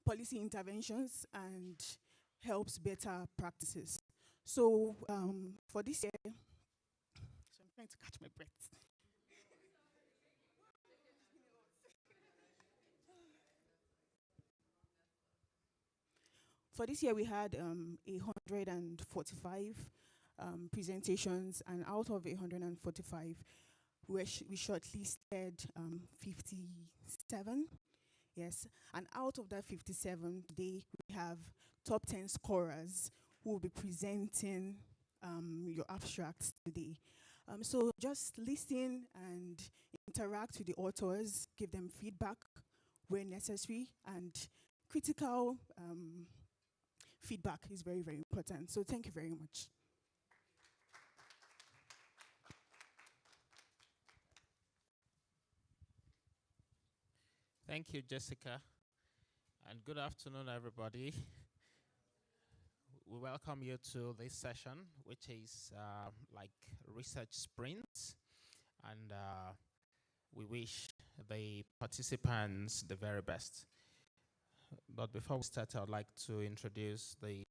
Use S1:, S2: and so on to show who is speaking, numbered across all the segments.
S1: policy interventions and helps better practices. So for this year, so I'm trying to catch my breath. For this year, we had 145 presentations, and out of 145, we shortlisted 57. Yes, and out of that 57, today we have top 10 scorers who will be presenting your abstracts today. So just listen and interact with the authors, give them feedback where necessary, and critical feedback is very, very important. So thank you very much.
S2: Thank you, Jessica, and good afternoon, everybody. We welcome you to this session, which is like research sprints, and we wish the participants the very best. But before we start, I'd like to introduce the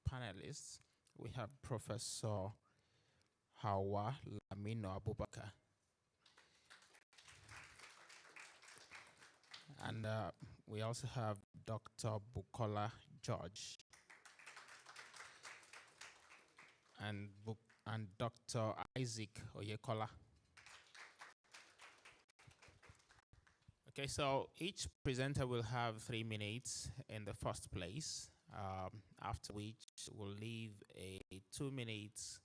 S2: panelists. We have Professor Hawa Lamino Abubakar. And we also have Dr. Bukola George and Dr. Isaac Oyekola. Okay, so each presenter will have 3 minutes in the first place, after which we'll leave a 2 minutes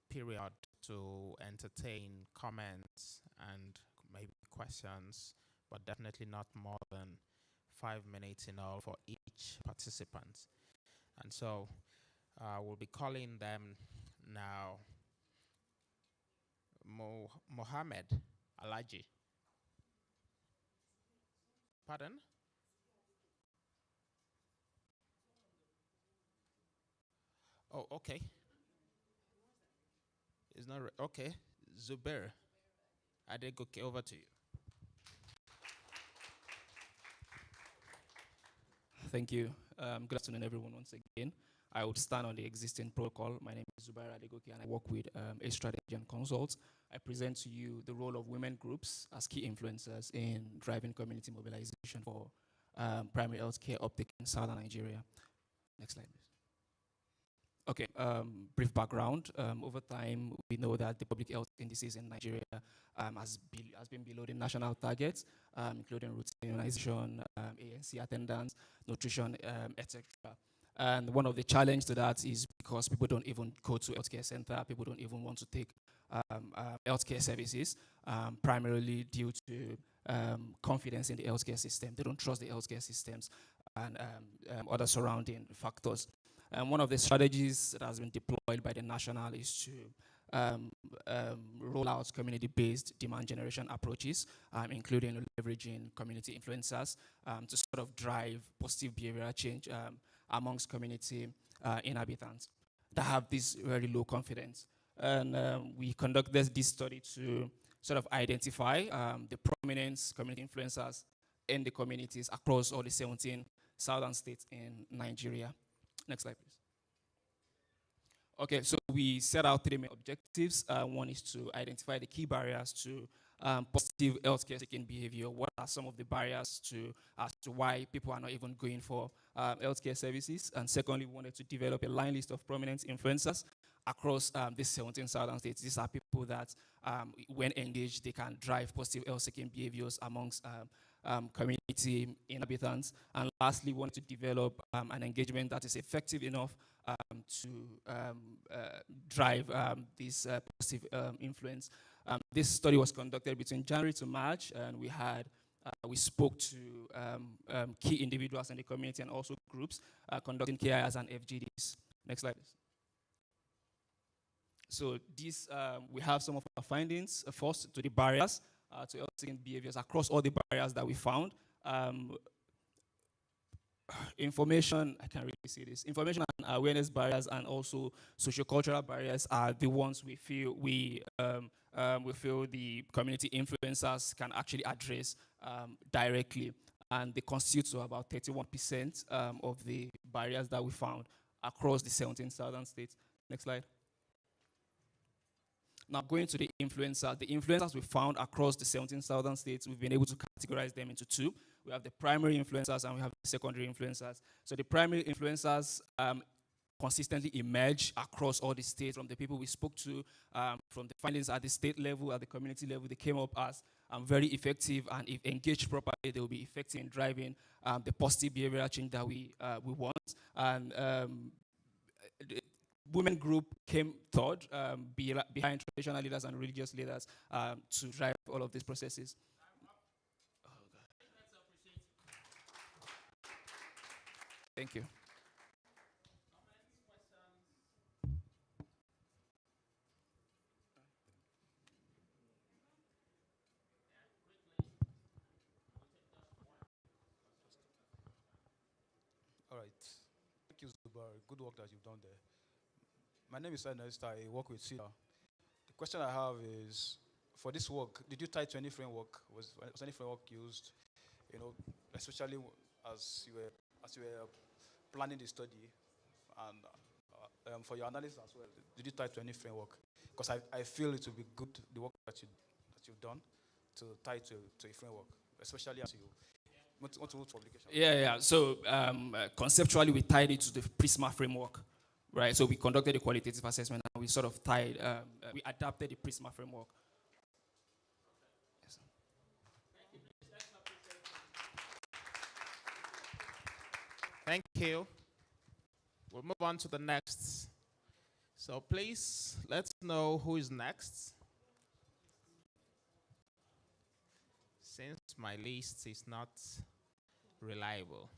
S2: period to entertain comments and maybe questions, but definitely not more than 5 minutes in all for each participant. And so we'll be calling them now. Mohammed Alaji. Pardon? Oh, okay. It's not okay. Zubair Adegoke, over to you.
S3: Thank you. Good afternoon, everyone, once again. I would stand on the existing protocol. My name is Zubair Adegoke, and I work with A Strategy and Consult. I present to you the role of women groups as key influencers in driving community mobilization for primary health care uptake in southern Nigeria. Next slide, please. Okay, brief background. Over time, we know that the public health indices in Nigeria has been below the national targets, including routine immunization, ANC attendance, nutrition, etc. And one of the challenges to that is because people don't even go to healthcare center, people don't even want to take healthcare services, primarily due to confidence in the healthcare system. They don't trust the healthcare systems and other surrounding factors. And one of the strategies that has been deployed by the national is to roll out community-based demand generation approaches, including leveraging community influencers to sort of drive positive behavioral change amongst community inhabitants that have this very low confidence. And we conducted this study to sort of identify the prominent community influencers in the communities across all the 17 southern states in Nigeria. Next slide, please. Okay, so we set out 3 main objectives. One is to identify the key barriers to positive healthcare seeking behavior. What are some of the barriers as to why people are not even going for healthcare services? And secondly, we wanted to develop a line list of prominent influencers across these 17 southern states. These are people that, when engaged, they can drive positive health seeking behaviors amongst community inhabitants. And lastly, we want to develop an engagement that is effective enough to drive this positive influence. This study was conducted between January to March, and we spoke to key individuals in the community and also groups conducting KIRs and FGDs. Next slide, please. So we have some of our findings. First, to the barriers to health-seeking behaviors across all the barriers that we found. Information, I can't really see this. Information and awareness barriers and also sociocultural barriers are the ones we feel the community influencers can actually address directly. and they constitute to about 31% of the barriers that we found across the 17 southern states. Next slide. Now, going to the influencers we found across the 17 southern states, we've been able to categorize them into two. We have the primary influencers and we have the secondary influencers. So the primary influencers consistently emerge across all the states from the people we spoke to, from the findings at the state level, at the community level. They came up as very effective, and if engaged properly, they will be effective in driving the positive behavioral change that we want. And the women group came third, behind traditional leaders and religious leaders, to drive all of these processes. Thank you.
S4: All right. Thank you, Zubar. Good work that you've done there. My name is Ernest. I work with CEDA. The question I have is, for this work, did you tie to any framework? Was any framework used? You know, especially as you were planning the study, and for your analysis as well. Did you tie to any framework? Because I feel it would be good, the work that you've done, to tie to a framework, especially as you want to move to publication.
S3: Yeah. So conceptually, we tied it to the Prisma framework, right? So we conducted a qualitative assessment, and we sort of we adapted the Prisma framework. Yes.
S2: Thank you. We'll move on to the next. So please, let's know who is next. Since my list is not reliable.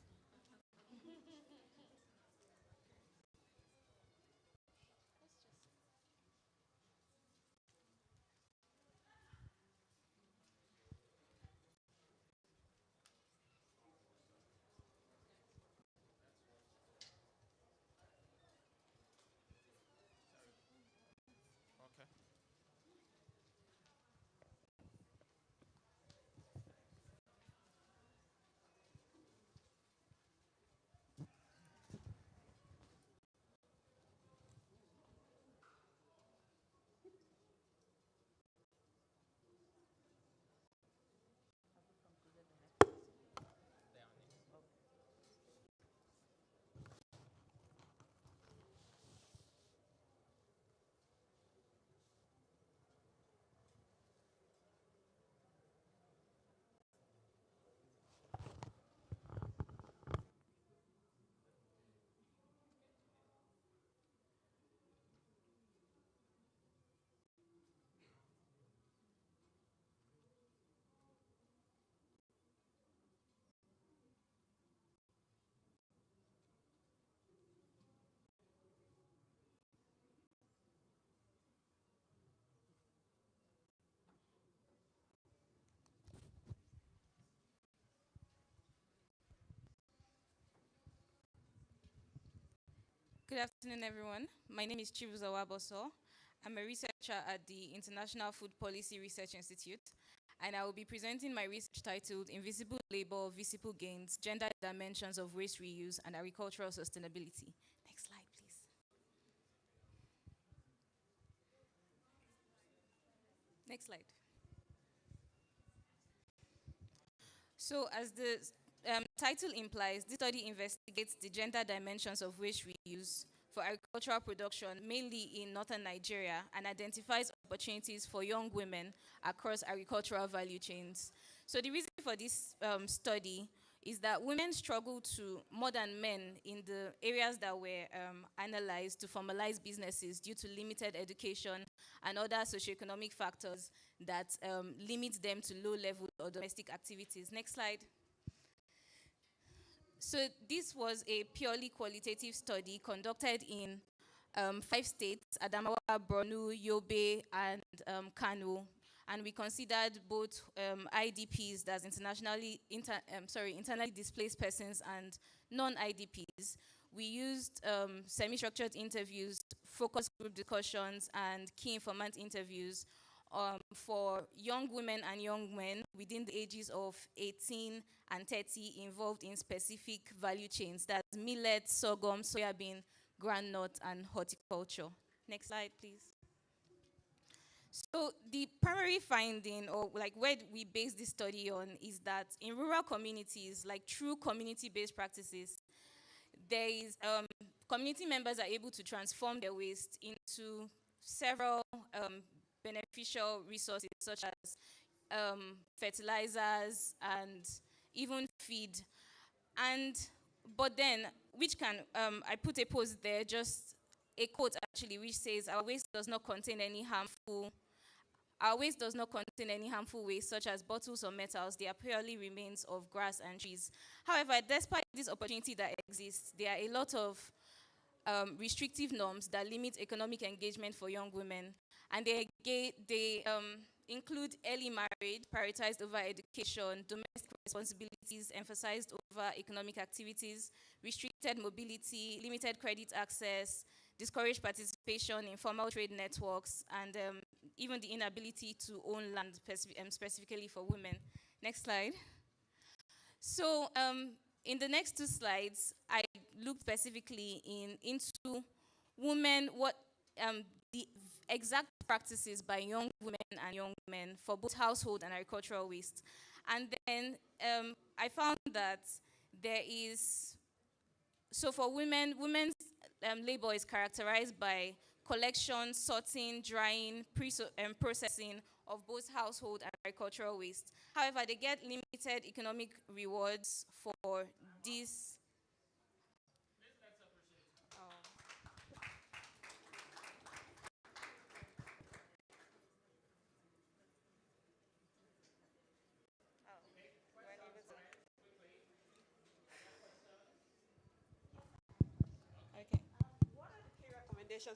S5: Good afternoon, everyone. My name is Chibuzawa Boso. I'm a researcher at the International Food Policy Research Institute, and I will be presenting my research titled Invisible Labor, Visible Gains, Gender Dimensions of Waste Reuse and Agricultural Sustainability. Next slide, please. Next slide. So as the title implies, this study investigates the gender dimensions of waste reuse for agricultural production, mainly in northern Nigeria, and identifies opportunities for young women across agricultural value chains. So the reason for this study is that women struggle to, more than men, in the areas that were analyzed, to formalize businesses due to limited education and other socioeconomic factors that limit them to low-level or domestic activities. Next slide. So this was a purely qualitative study conducted in 5 states: Adamawa, Borno, Yobe, and Kano. And we considered both IDPs, that's internally displaced persons, and non-IDPs. We used semi-structured interviews, focus group discussions, and key informant interviews for young women and young men within the ages of 18 and 30 involved in specific value chains. That's millet, sorghum, soybean, groundnut, and horticulture. Next slide, please. So the primary finding, or like where we base this study on, is that in rural communities, like true community-based practices, there is community members are able to transform their waste into several beneficial resources such as fertilizers and even feed. But then, which can, I put a post there, just a quote actually, which says, our waste does not contain any harmful waste such as bottles or metals. They are purely remains of grass and trees. However, despite this opportunity that exists, there are a lot of restrictive norms that limit economic engagement for young women. And they include early marriage, prioritized over education, domestic responsibilities emphasized over economic activities, restricted mobility, limited credit access, discouraged participation in formal trade networks, and even the inability to own land specifically for women. Next slide. So in the next two slides, I looked specifically into women, what the exact practices by young women and young men for both household and agricultural waste. And then I found that there is, so for women, women's labor is characterized by collection, sorting, drying, processing of both household and agricultural waste. However, they get limited economic rewards for this.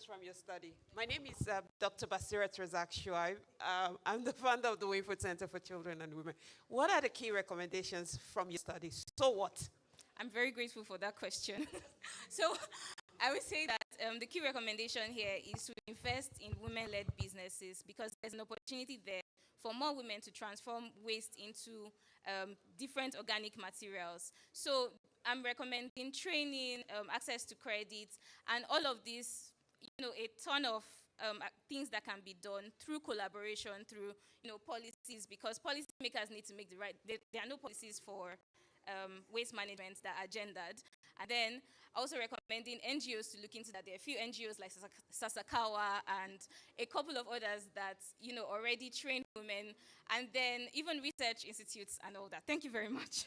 S6: From your study. My name is Dr. Basirat Razak Shuaib. I'm the founder of the Wayfoot Center for Children and Women. What are the key recommendations from your study? So what?
S5: I'm very grateful for that question. So I would say that the key recommendation here is to invest in women-led businesses because there's an opportunity there for more women to transform waste into different organic materials. So I'm recommending training, access to credit, and all of this, a ton of things that can be done through collaboration, through, policies, because policymakers need to make the right, there are no policies for waste management that are gendered. And then also recommending NGOs to look into that. There are a few NGOs like Sasakawa and a couple of others that, already train women, and then even research institutes and all that. Thank you very much.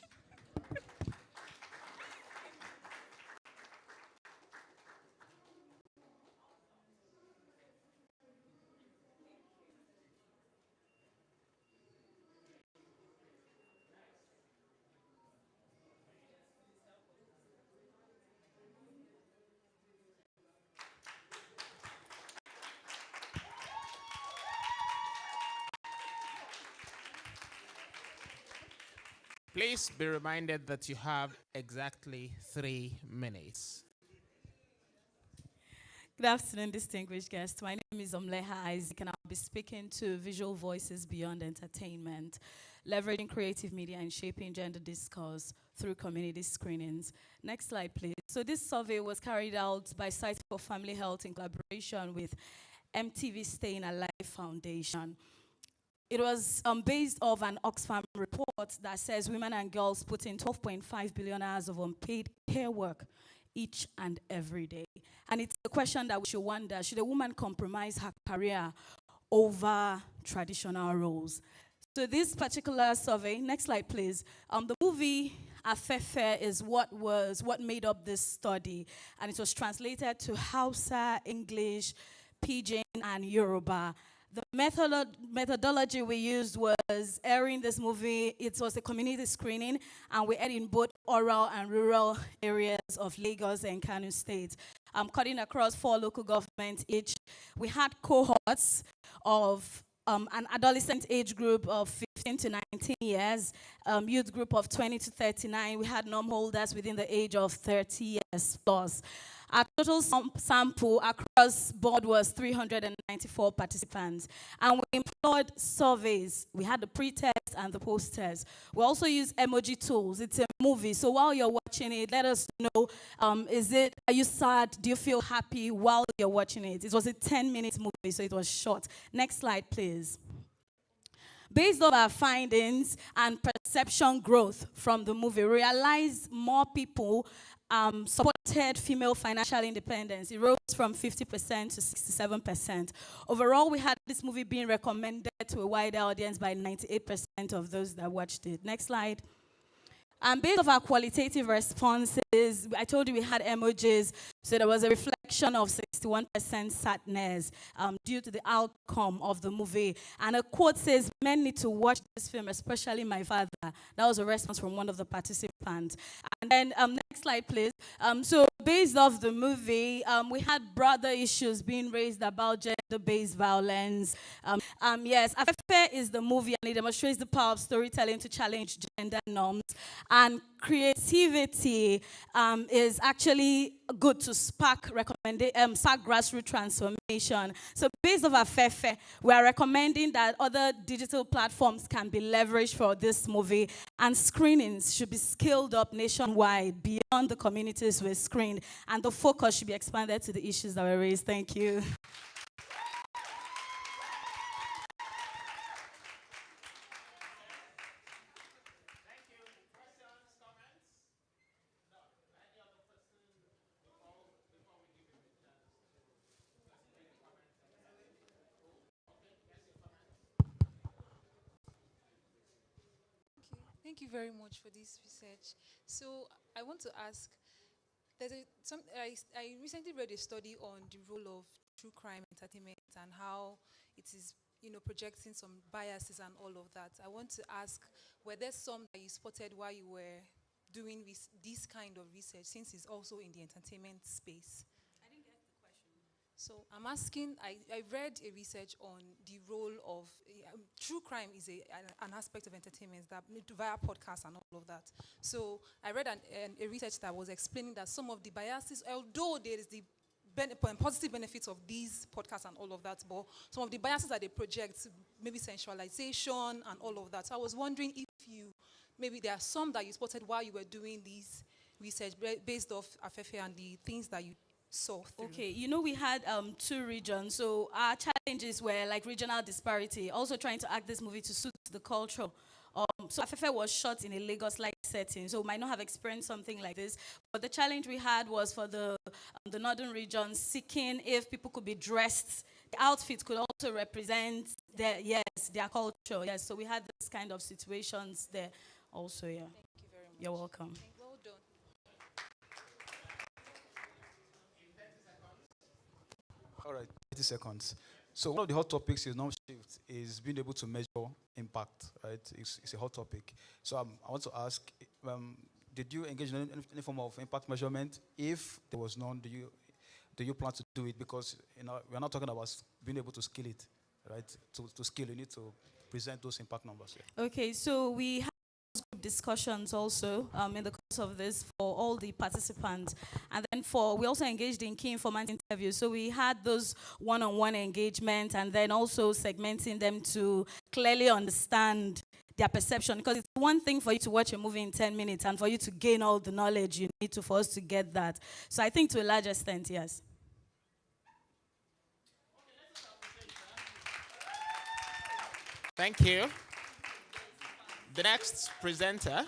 S2: Please be reminded that you have exactly 3 minutes.
S7: Good afternoon, distinguished guests. My name is Omleha Isaac, and I'll be speaking to Visual Voices Beyond Entertainment, leveraging creative media and shaping gender discourse through community screenings. Next slide, please. So this survey was carried out by Site for Family Health in collaboration with MTV Staying Alive Foundation. It was based off an Oxfam report that says women and girls put in 12.5 billion hours of unpaid care work each and every day. And it's a question that we should wonder, should a woman compromise her career over traditional roles? So this particular survey, next slide please, the movie Afefe is what made up this study, and it was translated to Hausa, English, Pidgin, and Yoruba. The methodology we used was airing this movie. It was a community screening, and we aired in both oral and rural areas of Lagos and Kano State. Cutting across 4 local governments each. We had cohorts of an adolescent age group of 15 to 19 years, youth group of 20 to 39. We had norm holders within the age of 30 years plus. Our total sample across board was 394 participants. And we employed surveys. We had the pre-test and the post-test. We also used emoji tools. It's a movie. So while you're watching it, let us know, are you sad? Do you feel happy while you're watching it? It was a 10-minute movie, so it was short. Next slide, please. Based on our findings and perception growth from the movie, realized more people supported female financial independence. It rose from 50% to 67%. Overall, we had this movie being recommended to a wider audience by 98% of those that watched it. Next slide. And based on our qualitative responses, I told you we had emojis, so there was a reflection of 61% sadness due to the outcome of the movie. And a quote says, "Men need to watch this film, especially my father." That was a response from one of the participants. And then next slide, please. So based off the movie, we had broader issues being raised about gender-based violence. Yes, Afefe is the movie, and it demonstrates the power of storytelling to challenge gender norms. And creativity is actually good to spark grassroots transformation. So based on Afefe, we are recommending that other digital platforms can be leveraged for this movie, and screenings should be scaled up nationwide beyond the communities we screened, and the focus should be expanded to the issues that were raised. Thank you.
S8: Thank you very much for this research. So I want to ask, I recently read a study on the role of true crime entertainment and how it is, projecting some biases and all of that. I want to ask, were there some that you spotted while you were doing this kind of research, since it's also in the entertainment space? So I'm asking, I read a research on the role of, true crime is an aspect of entertainment that via podcasts and all of that. So I read a research that was explaining that some of the biases, although there is the positive benefits of these podcasts and all of that, but some of the biases that they project, maybe sensualization and all of that. So I was wondering if maybe there are some that you spotted while you were doing this research based off Afefe and the things that you saw through.
S7: Okay, we had 2 regions, so our challenges were like regional disparity, also trying to act this movie to suit the culture. So Afefe was shot in a Lagos-like setting, so we might not have experienced something like this. But the challenge we had was for the northern region, seeking if people could be dressed. The outfit could also represent their culture. Yes, so we had this kind of situations there also, yeah.
S8: Thank you very much.
S7: You're welcome.
S8: Well done.
S4: All right, 30 seconds. So one of the hot topics in NormShift is being able to measure impact, right? It's a hot topic. So I want to ask, did you engage in any form of impact measurement? If there was none, do you plan to do it? Because we're not talking about being able to scale it, right? To scale, you need to present those impact numbers. Yeah.
S7: Okay, so we had group discussions also in the course of this for all the participants, and then we also engaged in key informant interviews. So we had those one-on-one engagement, and then also segmenting them to clearly understand their perception, because it's one thing for you to watch a movie in 10 minutes and for you to gain all the knowledge you need for us to get that. So I think to a large extent, yes.
S2: Thank you. The next presenter.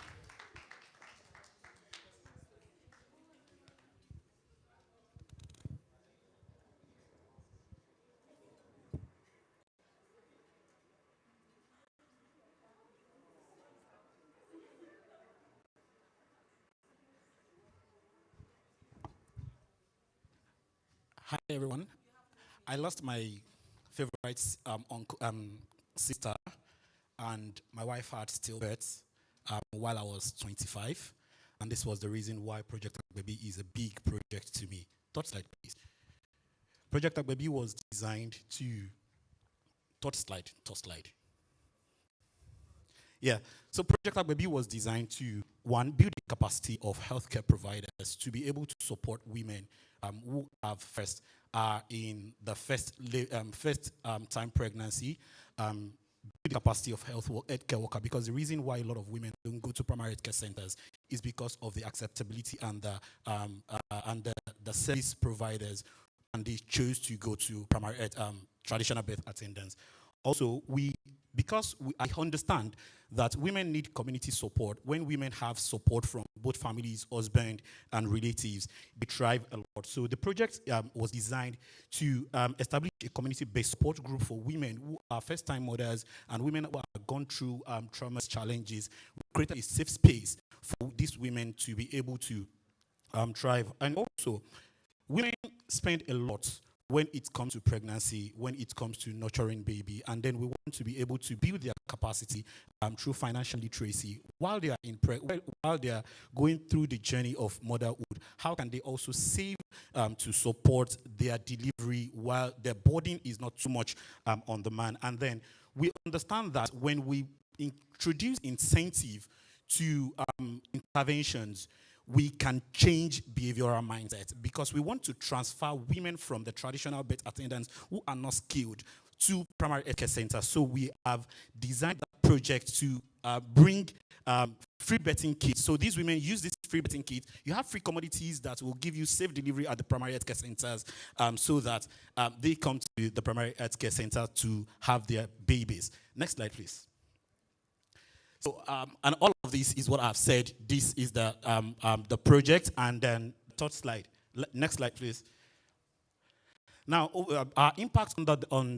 S9: Hi everyone. I lost my favorite sister, and my wife had stillbirth while I was 25, and this was the reason why Project Baby is a big project to me. Thought slide, please. Project Baby was designed to thought slide. Yeah. So Project Agbebi was designed to, one, build the capacity of healthcare providers to be able to support women who have are in the first time pregnancy, build the capacity of healthcare worker, because the reason why a lot of women don't go to primary healthcare centers is because of the acceptability and the service providers, and they chose to go to primary traditional birth attendants. Also, I understand that women need community support. When women have support from both families, husband, and relatives, they thrive a lot. So the project was designed to establish a community-based support group for women who are first-time mothers and women who have gone through traumas, challenges. We created a safe space for these women to be able to thrive. And also, women spend a lot when it comes to pregnancy, when it comes to nurturing baby, and then we want to be able to build their capacity through financial literacy while they are while they are going through the journey of motherhood. How can they also save to support their delivery while their burden is not too much on the man? And then we understand that when we introduce incentive to interventions, we can change behavioral mindset, because we want to transfer women from the traditional birth attendants who are not skilled to primary healthcare centers. So we have designed that project to bring free birthing kits. So these women use this free birthing kit. You have free commodities that will give you safe delivery at the primary healthcare centers, so that they come to the primary healthcare center to have their babies. Next slide, please. So, and all of this is what I've said. This is the project, and then third slide. Next slide, please. Now, our impact on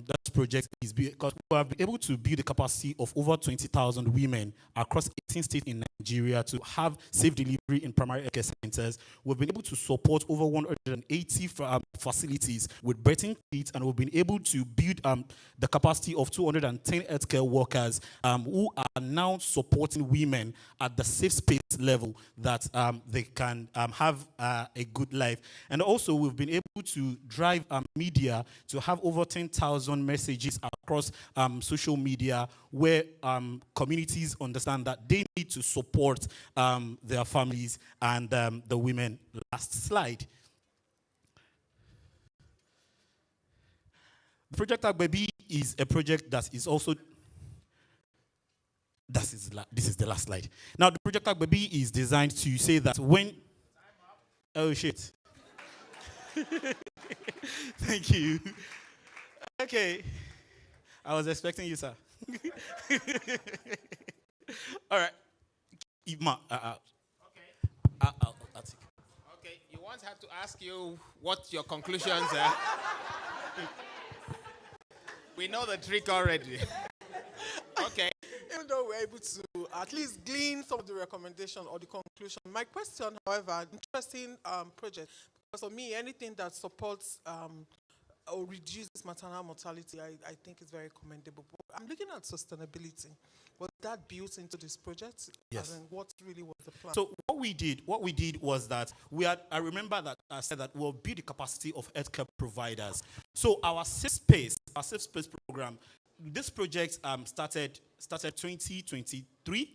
S9: that project is because we have been able to build the capacity of over 20,000 women across 18 states in Nigeria to have safe delivery in primary healthcare centers. We've been able to support over 180 facilities with birthing kits, and we've been able to build the capacity of 210 healthcare workers who are now supporting women at the safe space level that they can have a good life. And also, we've been able to drive media to have over 10,000 messages across social media where communities understand that they need to support their families and the women. Last slide. Project Agbebi is a project that is also... This is the last slide. Now, the Project Agbebi is designed to say that when... Oh, shit. Thank you. Okay. I was expecting you, sir. All right. Ima,
S2: Okay. Okay, you want her to ask you what your conclusions are. We know the trick already. Okay.
S10: Even though we're able to at least glean some of the recommendation or the conclusion, my question, however, interesting project. Because for me, anything that supports or reduces maternal mortality, I think is very commendable. But I'm looking at sustainability. Was that built into this project?
S9: Yes.
S10: And what really was the plan?
S9: So what we did was that I remember that I said that we'll build the capacity of healthcare providers. So our safe space program, this project started 2023,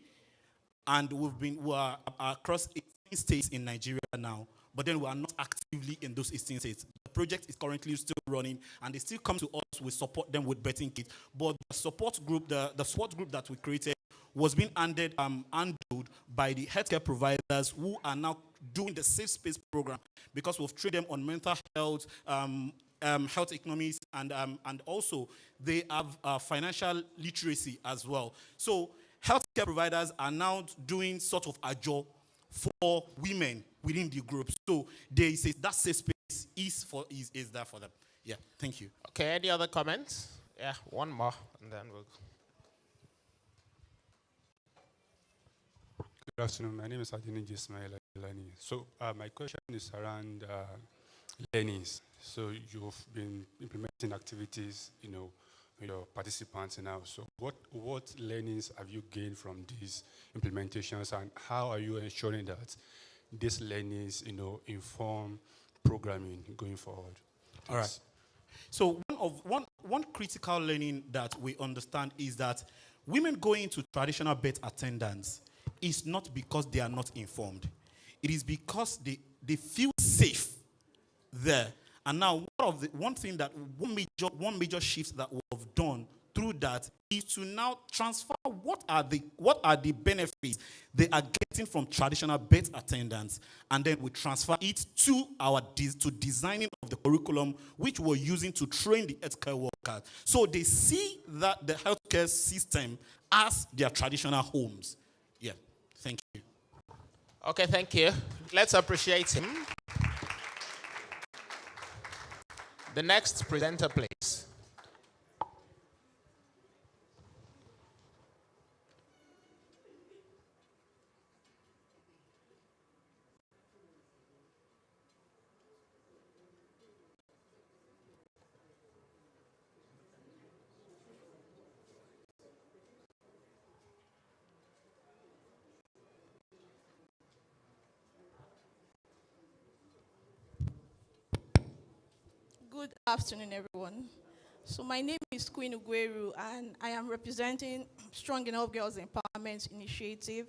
S9: and we are across 18 states in Nigeria now. But then we are not actively in those 18 states. The project is currently still running, and they still come to us. We support them with birthing kits. But the support group, the support group that we created, was being handled by the healthcare providers who are now doing the safe space program, because we've trained them on mental health, health economics, and also they have financial literacy as well. So healthcare providers are now doing sort of a job for women within the group. So they say that safe space is there for them. Yeah, thank you.
S2: Okay, any other comments? Yeah, one more, and then we'll...
S11: Good afternoon. My name is Adini Ismail Alani. So my question is around learnings. So you've been implementing activities, with your participants now. So what learnings have you gained from these implementations, and how are you ensuring that these learnings, inform programming going forward?
S9: All right. So one critical learning that we understand is that women going into traditional birth attendance is not because they are not informed. It is because they feel safe there. And now one major shift that we've done through that is to now transfer what are the benefits they are getting from traditional birth attendance, and then we transfer it to designing of the curriculum which we're using to train the healthcare workers. So they see that the healthcare system as their traditional homes. Yeah, thank you.
S2: Okay, thank you. Let's appreciate him. The next presenter, please.
S12: Good afternoon, everyone. So my name is Queen Ugueru, and I am representing Strong Enough Girls Empowerment Initiative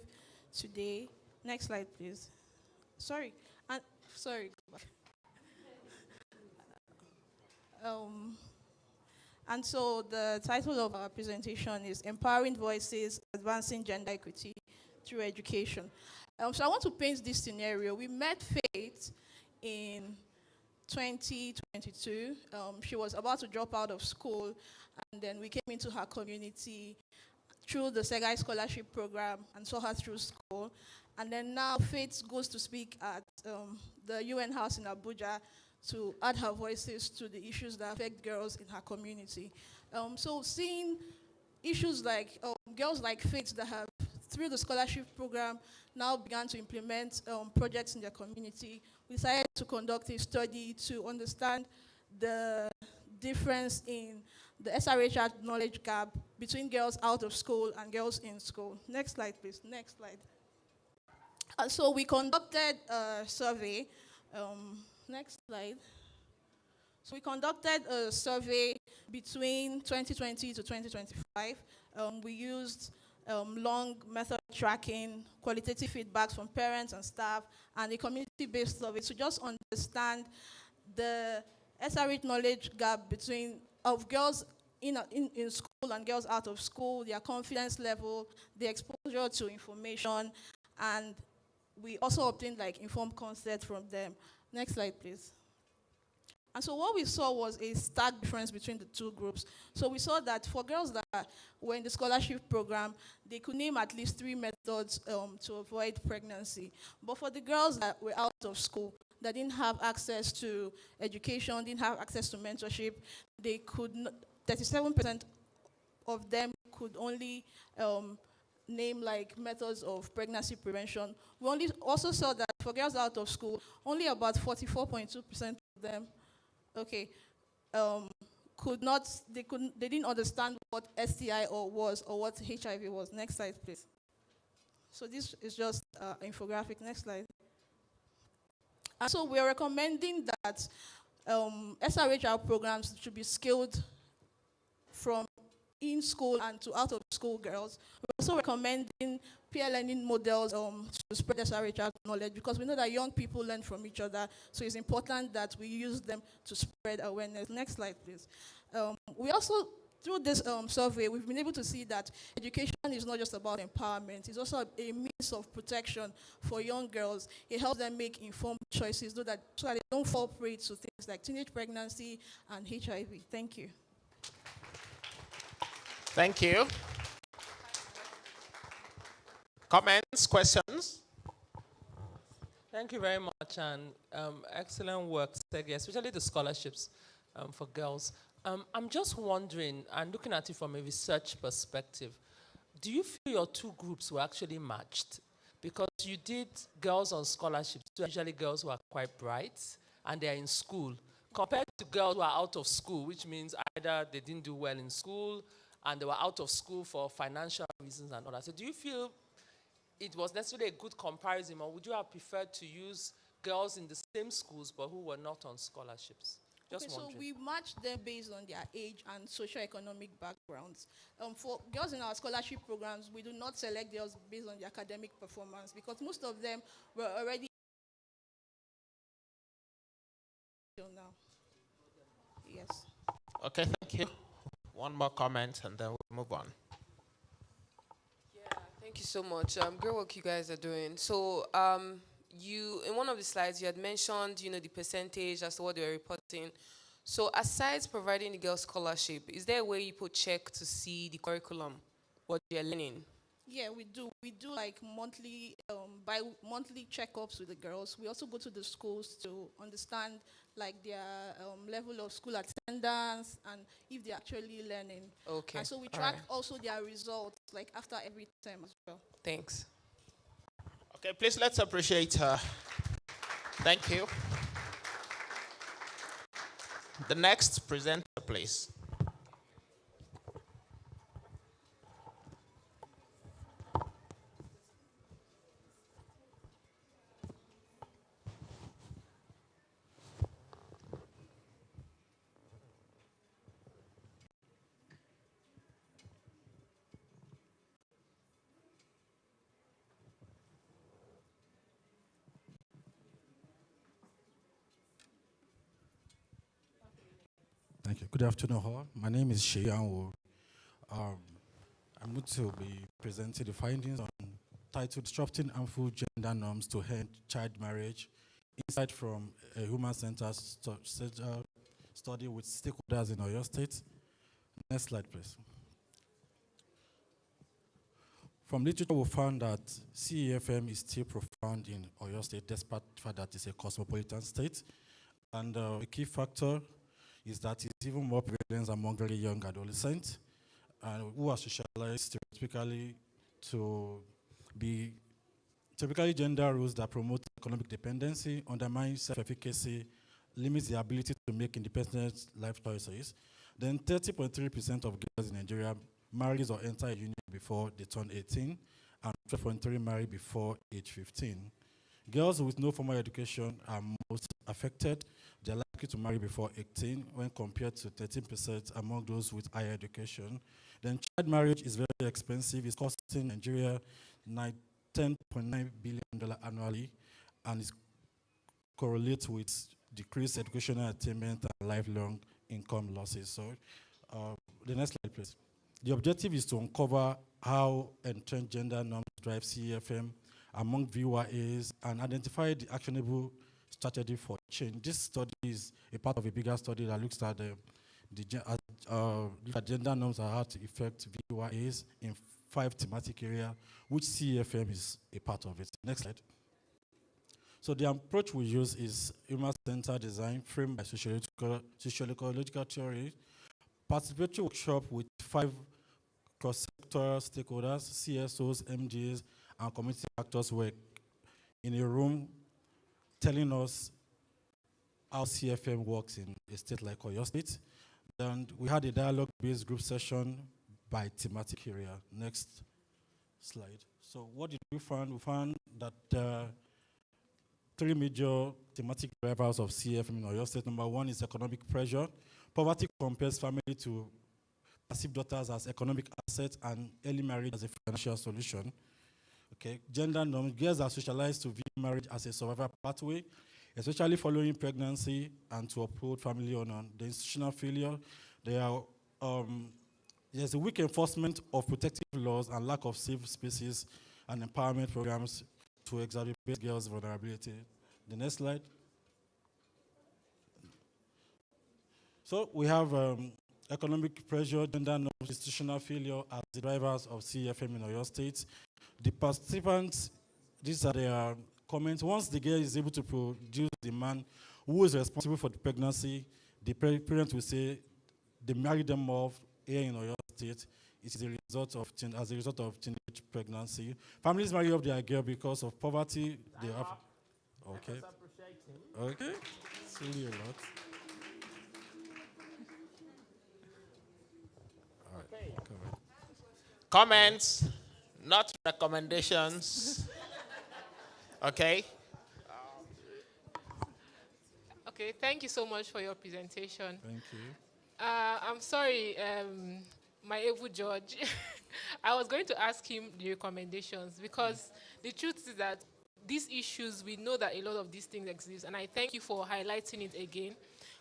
S12: today. Next slide, please. Sorry. And so the title of our presentation is Empowering Voices, Advancing Gender Equity Through Education. So I want to paint this scenario. We met Faith in 2022. She was about to drop out of school, and then we came into her community through the Segai Scholarship Program and saw her through school. And then now Faith goes to speak at the UN House in Abuja to add her voices to the issues that affect girls in her community. So seeing issues like girls like Faith that have, through the scholarship program, now began to implement projects in their community, we decided to conduct a study to understand the difference in the SRHR knowledge gap between girls out of school and girls in school. Next slide, please. Next slide. So we conducted a survey. Next slide. So we conducted a survey between 2020 to 2025. We used long method tracking, qualitative feedbacks from parents and staff, and a community-based survey to just understand the SRH knowledge gap between girls in school and girls out of school, their confidence level, their exposure to information, and we also obtained informed consent from them. Next slide, please. And so what we saw was a stark difference between the two groups. So we saw that for girls that were in the scholarship program, they could name at least 3 methods to avoid pregnancy. But for the girls that were out of school, that didn't have access to education, didn't have access to mentorship, they could 37% of them could only name methods of pregnancy prevention. We also saw that for girls out of school, only about 44.2% of them they didn't understand what STI was or what HIV was. Next slide, please. So this is just infographic. Next slide. And so we're recommending that SRHR programs should be scaled from in school and to out of school girls. We're also recommending peer learning models to spread SRHR knowledge, because we know that young people learn from each other, so it's important that we use them to spread awareness. Next slide, please. We also, through this survey, we've been able to see that education is not just about empowerment, it's also a means of protection for young girls. It helps them make informed choices so that they don't fall prey to things like teenage pregnancy and HIV. Thank you.
S2: Thank you. Comments, questions?
S13: Thank you very much, and excellent work, Segi, especially the scholarships for girls. I'm just wondering, and looking at it from a research perspective, do you feel your two groups were actually matched? Because you did girls on scholarships, so usually girls who are quite bright, and they're in school, compared to girls who are out of school, which means either they didn't do well in school, and they were out of school for financial reasons and all that. So do you feel it was necessarily a good comparison, or would you have preferred to use girls in the same schools but who were not on scholarships? Just
S12: Okay, so
S13: wondering.
S12: we match them based on their age and socioeconomic backgrounds. For girls in our scholarship programs, we do not select girls based on their academic performance because most of them were already till now. Yes.
S2: Okay, thank you. One more comment and then we'll move on.
S14: Thank you so much. Great work you guys are doing. So, you in one of the slides you had mentioned, the percentage as to what they were reporting. So, aside providing the girls scholarship, is there a way you put check to see the curriculum, what they're learning?
S12: Yeah, we do. We do like monthly checkups with the girls. We also go to the schools to understand like their level of school attendance and if they're actually learning.
S14: Okay.
S12: And so we
S14: All
S12: track
S14: right.
S12: also their results like after every term as well.
S14: Thanks.
S2: Okay, please let's appreciate her. Thank you. The next presenter, please.
S9: Thank you. Good afternoon, all. My name is Sheyanwo. I'm going to be presenting the findings on titled Disrupting Harmful Gender Norms to End Child Marriage, insight from a human-centered study with stakeholders in Oyo State. Next slide, please. From literature, we found that CEFM is still profound in Oyo State, despite the fact that it's a cosmopolitan state. And a key factor is that it's even more prevalent among very young adolescents who are socialized typically to be typically gender roles that promote economic dependency, undermine self-efficacy, limits the ability to make independent life choices. Then 30.3% of girls in Nigeria marries or enter a union before they turn 18, and 12.3% marry before age 15. Girls with no formal education are most affected. They're likely to marry before 18 when compared to 13% among those with higher education. Then child marriage is very expensive. It's costing Nigeria $10.9 billion annually, and it correlates with decreased educational attainment and lifelong income losses. So the next slide, please. The objective is to uncover how entrenched gender norms drive CEFM among VUIs and identify the actionable strategy for change. This study is a part of a bigger study that looks at gender norms and how to affect VUIs in 5 thematic areas, which CEFM is a part of it. Next slide. So the approach we use is human-centered design framed by sociological theory, participatory workshop with 5 cross-sector stakeholders, CSOs, MGAs, and community actors were in a room telling us how CFM works in a state like Oyo State. And we had a dialogue-based group session by thematic area. Next slide. So what did we find? We found that 3 major thematic drivers of CFM in Oyo State. Number 1 is economic pressure. Poverty compares family to passive daughters as economic assets and early marriage as a financial solution. Okay. Gender norms. Girls are socialized to view marriage as a survival pathway, especially following pregnancy and to uphold family honor. The institutional failure. There's a weak enforcement of protective laws and lack of safe spaces and empowerment programs to exacerbate girls' vulnerability. The next slide. So we have economic pressure, gender norms, institutional failure as the drivers of CFM in Oyo State. The participants, these are their comments. Once the girl is able to produce the man who is responsible for the pregnancy, the parents will say they marry them off here in Oyo State. It is a result of as a result of teenage pregnancy. Families marry off their girl because of poverty. They have. Okay. Okay. It's really a lot. All right.
S2: Okay. Comments, not recommendations. Okay.
S15: Okay, thank you so much for your presentation.
S9: Thank you.
S15: I'm sorry, my able judge. I was going to ask him the recommendations because the truth is that these issues, we know that a lot of these things exist, and I thank you for highlighting it again.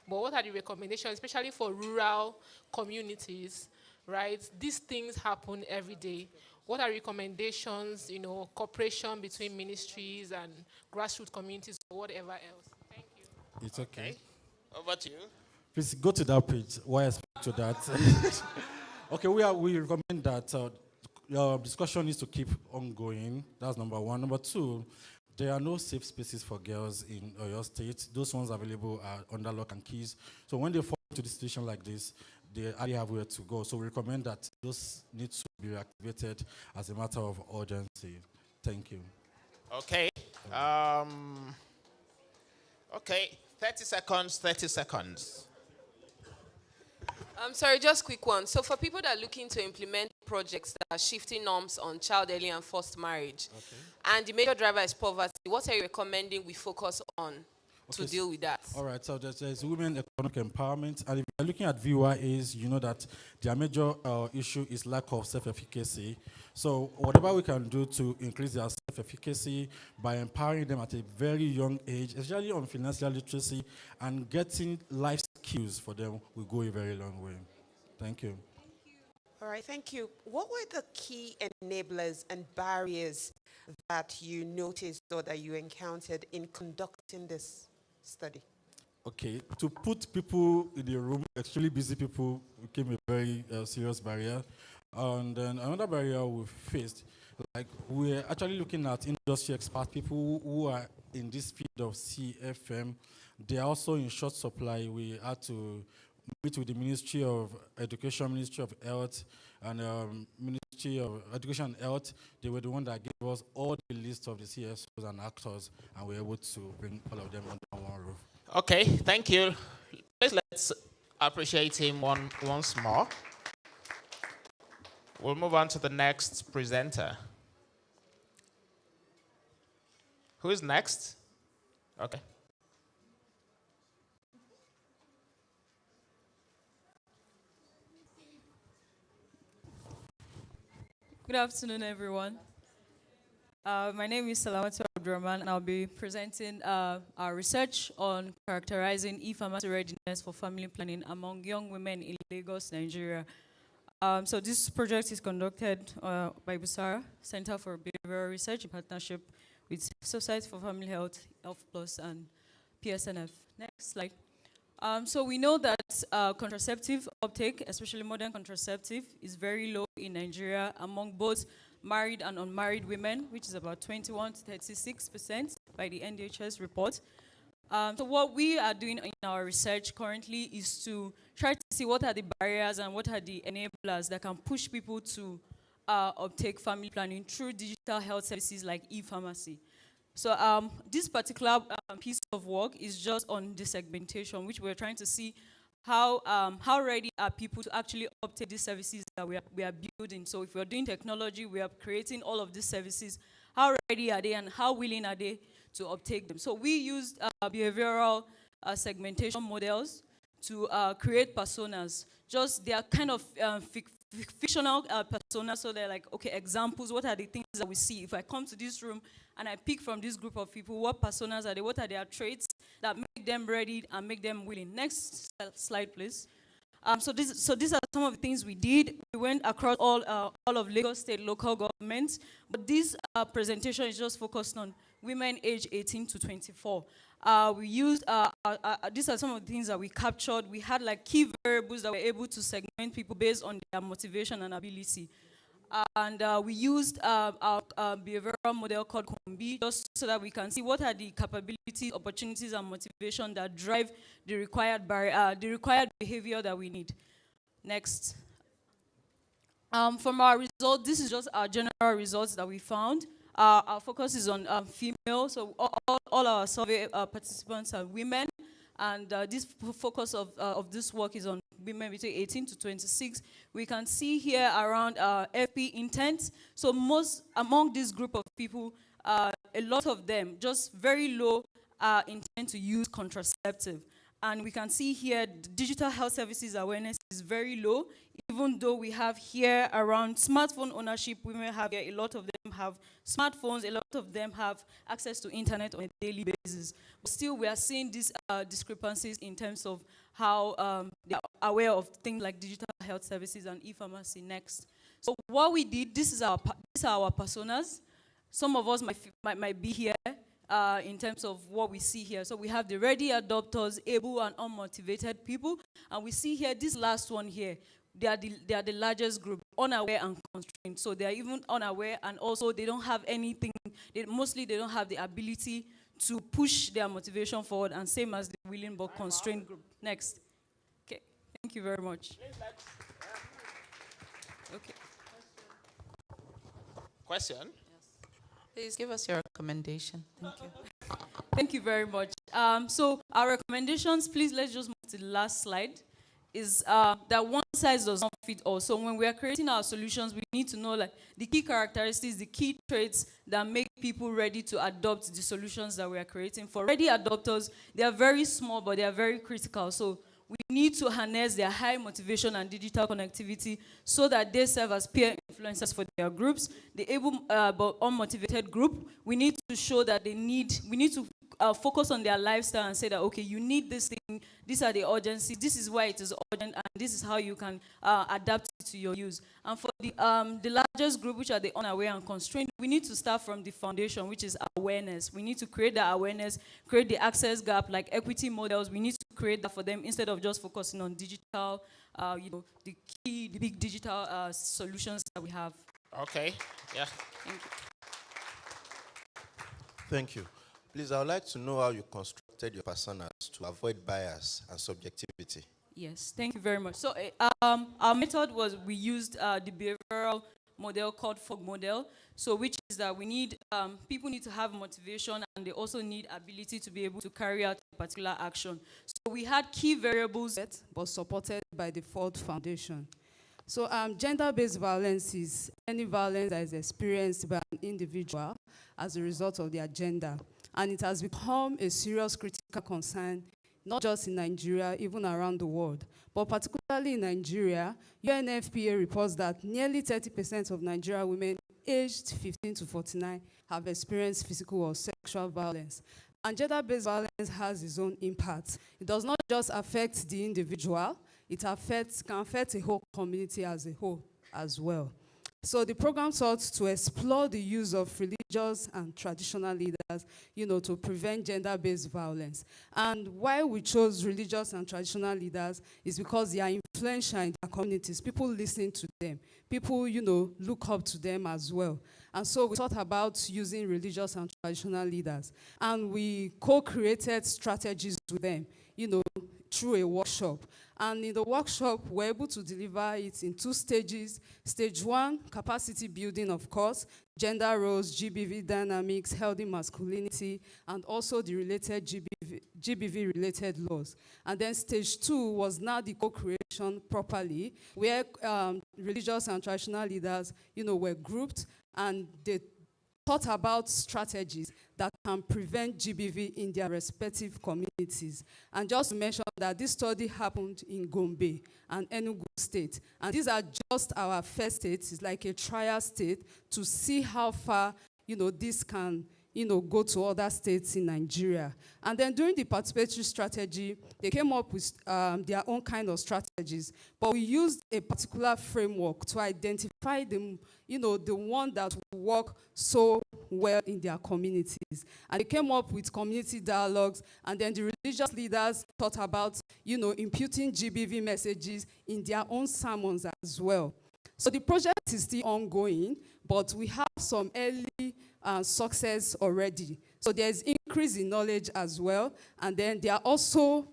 S15: But what are the recommendations, especially for rural communities, right? These things happen every day. What are recommendations, cooperation between ministries and grassroots communities or whatever else? Thank you.
S9: It's okay.
S2: Over to you.
S9: Please go to that page. Why I speak to that? Okay, we recommend that your discussion needs to keep ongoing. That's number one. Number two, there are no safe spaces for girls in your state. Those ones available are under lock and keys. So when they fall into a situation like this, they already have where to go. So we recommend that those need to be reactivated as a matter of urgency. Thank you.
S2: Okay. Okay. 30 seconds, 30 seconds.
S14: I'm sorry, just quick one. So for people that are looking to implement projects that are shifting norms on child, early and forced marriage, and the major driver is poverty, what are you recommending we focus on to deal with that?
S9: All right, so there's women economic empowerment. And if you're looking at VYAs, you know that their major issue is lack of self-efficacy. So whatever we can do to increase their self-efficacy by empowering them at a very young age, especially on financial literacy and getting life skills for them, will go a very long way. Thank you.
S6: All right, thank you. What were the key enablers and barriers that you noticed or that you encountered in conducting this study?
S9: Okay, to put people in the room, extremely busy people, became a very serious barrier. And then another barrier we faced, like we're actually looking at industry experts, people who are in this field of CFM. They are also in short supply. We had to meet with the Ministry of Education, Ministry of Health, and Ministry of Education and Health. They were the one that gave us all the list of the CSOs and actors, and we were able to bring all of them under one roof.
S2: Okay, thank you. Let's appreciate him once more. We'll move on to the next presenter. Who is next? Okay.
S7: Good afternoon, everyone. My name is Salamatu Abdurrahman, and I'll be presenting our research on characterizing e-pharmacy readiness for family planning among young women in Lagos, Nigeria. So this project is conducted by Busara Center for Behavioral Research in partnership with Society for Family Health, Health Plus, and PSNF. Next slide. So we know that contraceptive uptake, especially modern contraceptive, is very low in Nigeria among both married and unmarried women, which is about 21 to 36% by the NDHS report. So what we are doing in our research currently is to try to see what are the barriers and what are the enablers that can push people to uptake family planning through digital health services like e-pharmacy. So this particular piece of work is just on the segmentation, which we're trying to see how ready are people to actually uptake these services that we are building. So if we're doing technology, we are creating all of these services. How ready are they and how willing are they to uptake them? So we used behavioral segmentation models to create personas. Just they are kind of fictional personas, so they're like, okay, examples, what are the things that we see? If I come to this room and I pick from this group of people, what personas are they? What are their traits that make them ready and make them willing? Next slide, please. So these are some of the things we did. We went across all of Lagos State local governments, but this presentation is just focused on women aged 18 to 24. We used, these are some of the things that we captured. We had like key variables that were able to segment people based on their motivation and ability. And we used our behavioral model called COMBI just so that we can see what are the capabilities, opportunities, and motivation that drive the required behavior that we need. Next. From our results, this is just our general results that we found. Our focus is on female, so all our survey participants are women, and this focus of this work is on women between 18 to 26. We can see here around FP intent. So most among this group of people, a lot of them, just very low intend to use contraceptive. And we can see here digital health services awareness is very low, even though we have here around smartphone ownership. Women have here, a lot of them have smartphones, a lot of them have access to internet on a daily basis. But still, we are seeing these discrepancies in terms of how they are aware of things like digital health services and e-pharmacy. Next. So what we did, these are our personas. Some of us might be here in terms of what we see here. So we have the ready adopters, able and unmotivated people. And we see here, this last one here, they are the largest group, unaware and constrained. So they are even unaware, and also they don't have anything, mostly they don't have the ability to push their motivation forward, and same as the willing but constrained group. Next. Okay, thank you very much. Okay.
S2: Question?
S16: Please give us your recommendation. Thank you.
S7: Thank you very much. So our recommendations, please let's just move to the last slide, is that one size does not fit all. So when we are creating our solutions, we need to know like the key characteristics, the key traits that make people ready to adopt the solutions that we are creating. For ready adopters, they are very small, but they are very critical. So we need to harness their high motivation and digital connectivity so that they serve as peer influencers for their groups. The able but unmotivated group, we need to show that we need to focus on their lifestyle and say that, okay, you need this thing, these are the urgencies, this is why it is urgent, and this is how you can adapt it to your use. And for the largest group, which are the unaware and constrained, we need to start from the foundation, which is awareness. We need to create that awareness, create the access gap, like equity models. We need to create that for them instead of just focusing on digital, the big digital solutions that we have.
S2: Okay, yeah.
S7: Thank you.
S17: Thank you. Please, I would like to know how you constructed your personas to avoid bias and subjectivity.
S7: Yes, thank you very much. So our method was we used the behavioral model called FOG model. So which is that we need, people need to have motivation, and they also need ability to be able to carry out a particular action. So we had key variables,
S18: but supported by the Ford Foundation. So gender-based violence is any violence that is experienced by an individual as a result of their gender. And it has become a serious critical concern, not just in Nigeria, even around the world. But particularly in Nigeria, UNFPA reports that nearly 30% of Nigerian women aged 15 to 49 have experienced physical or sexual violence. And gender-based violence has its own impact. It does not just affect the individual, it can affect a whole community as a whole as well. So the program sought to explore the use of religious and traditional leaders, to prevent gender-based violence. And why we chose religious and traditional leaders is because they are influential in their communities. People listen to them. People, look up to them as well. And so we thought about using religious and traditional leaders. And we co-created strategies with them, through a workshop. And in the workshop, we're able to deliver it in 2 stages. Stage 1, capacity building, of course, gender roles, GBV dynamics, healthy masculinity, and also the related GBV-related laws. And then stage 2 was now the co-creation properly, where religious and traditional leaders, were grouped, and they thought about strategies that can prevent GBV in their respective communities. And just to mention that this study happened in Gombe and Enugu State. And these are just our first states. It's like a trial state to see how far, this can, go to other states in Nigeria. And then during the participatory strategy, they came up with their own kind of strategies. But we used a particular framework to identify the one that will work so well in their communities. And they came up with community dialogues, and then the religious leaders thought about, imputing GBV messages in their own sermons as well. So the project is still ongoing, but we have some early success already. So there's increase in knowledge as well, and then there are also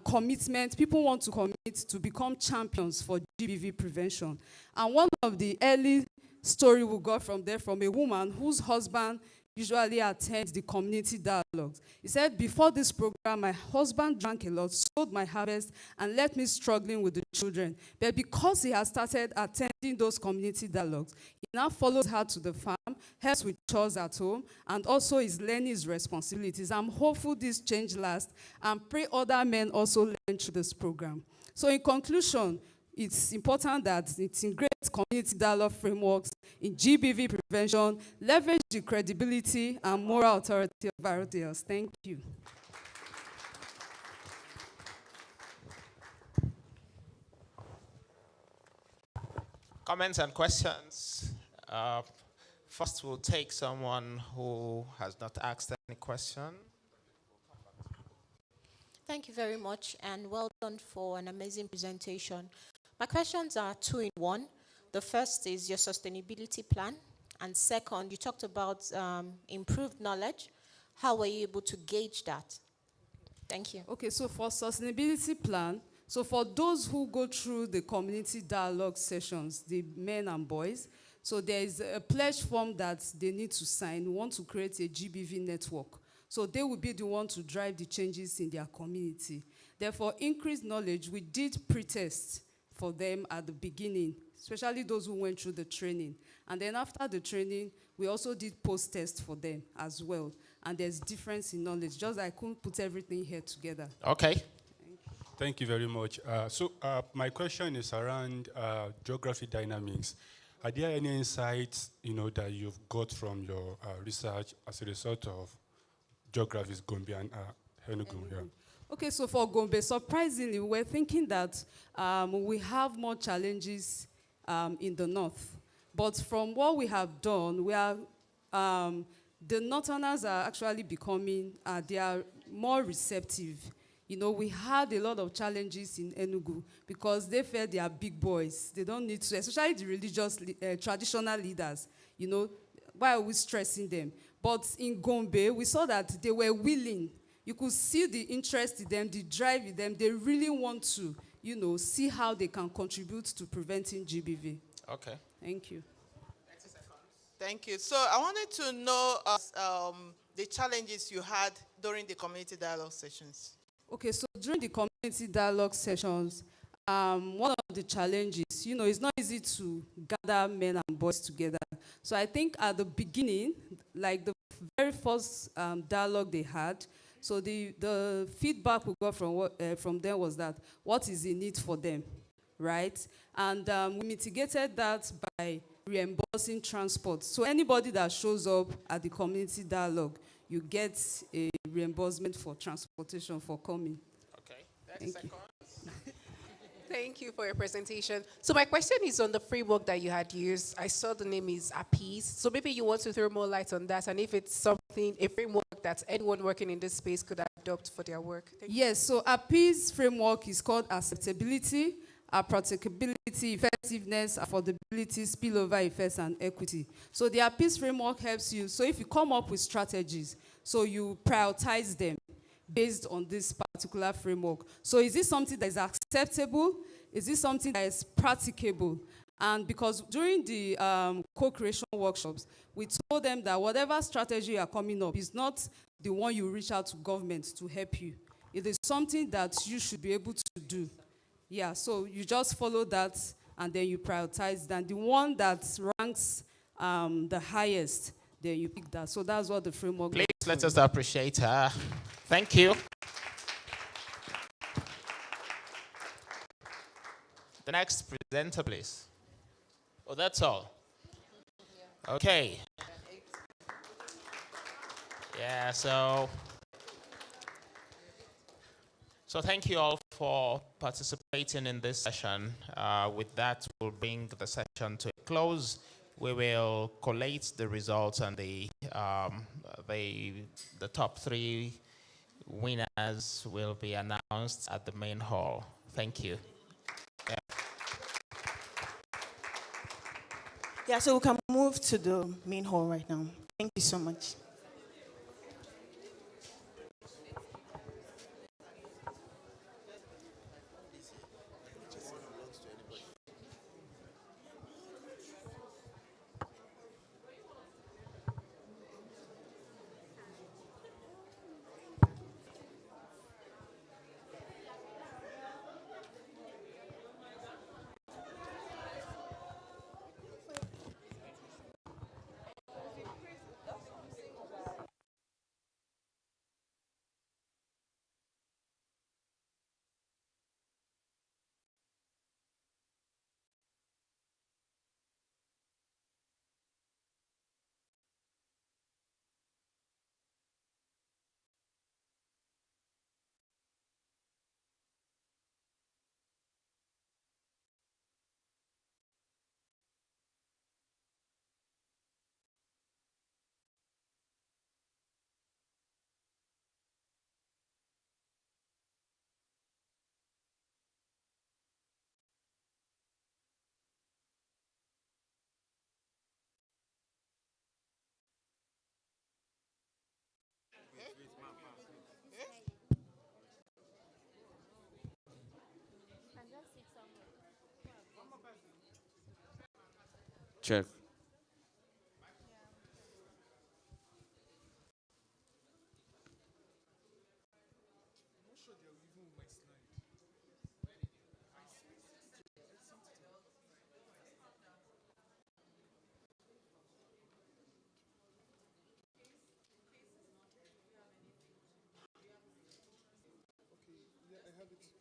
S18: commitment. People want to commit to become champions for GBV prevention. And one of the early story we got from there from a woman whose husband usually attends the community dialogues. He said, before this program, my husband drank a lot, sold my harvest, and left me struggling with the children. But because he has started attending those community dialogues, he now follows her to the farm, helps with chores at home, and also is learning his responsibilities. I'm hopeful this change lasts, and pray other men also learn through this program. So in conclusion, it's important that it integrates community dialogue frameworks in GBV prevention, leverage the credibility and moral authority of RTLs. Thank you.
S2: Comments and questions. First, we'll take someone who has not asked any question.
S19: Thank you very much, and well done for an amazing presentation. My questions are two in one. The first is your sustainability plan, and second, you talked about improved knowledge. How were you able to gauge that? Thank you.
S18: Okay, so for sustainability plan, so for those who go through the community dialogue sessions, the men and boys, so there is a pledge form that they need to sign. We want to create a GBV network. So they will be the one to drive the changes in their community. Therefore, increased knowledge, we did pre-tests for them at the beginning, especially those who went through the training. And then after the training, we also did post-tests for them as well. And there's difference in knowledge. Just I couldn't put everything here together.
S2: Okay.
S11: Thank you very much. My question is around geography dynamics. Are there any insights, that you've got from your research as a result of geographies Gombe and Enugu? Yeah.
S18: Okay, so for Gombe, surprisingly, we're thinking that we have more challenges in the north. But from what we have done, we are, the northerners are actually becoming, they are more receptive. We had a lot of challenges in Enugu because they felt they are big boys. They don't need to, especially the religious, traditional leaders. Why are we stressing them? But in Gombe, we saw that they were willing. You could see the interest in them, the drive in them. They really want to, see how they can contribute to preventing GBV.
S2: Okay.
S18: Thank you.
S20: Thank you. So I wanted to know the challenges you had during the community dialogue sessions.
S18: Okay, so during the community dialogue sessions, one of the challenges, it's not easy to gather men and boys together. So I think at the beginning, like the very first dialogue they had, so the feedback we got from them was that, what is the need for them, right? And we mitigated that by reimbursing transport. So anybody that shows up at the community dialogue, you get a reimbursement for transportation for coming.
S2: Okay.
S18: Thank you.
S21: Thank you for your presentation. So my question is on the framework that you had used. I saw the name is APPEASE. So maybe you want to throw more light on that, and if it's something, a framework that anyone working in this space could adopt for their work.
S18: Yes, so APPEASE framework is called acceptability, practicability, effectiveness, affordability, spillover effects, and equity. So the APPEASE framework helps you. So if you come up with strategies, so you prioritize them based on this particular framework. So is this something that is acceptable? Is this something that is practicable? And because during the co-creation workshops, we told them that whatever strategy you are coming up is not the one you reach out to government to help you. It is something that you should be able to do. Yeah, so you just follow that and then you prioritize. Then the one that ranks the highest, then you pick that. So that's what the framework.
S2: Please let us appreciate her. Thank you. The next presenter, please. Oh, that's all. Okay. Yeah, so thank you all for participating in this session. With that, we'll bring the session to a close. We will collate the results and the top 3 winners will be announced at the main hall. Thank you. Yeah.
S1: Yeah, so we can move to the main hall right now. Thank you so much.
S3: check.
S22: Okay, yeah, I have it.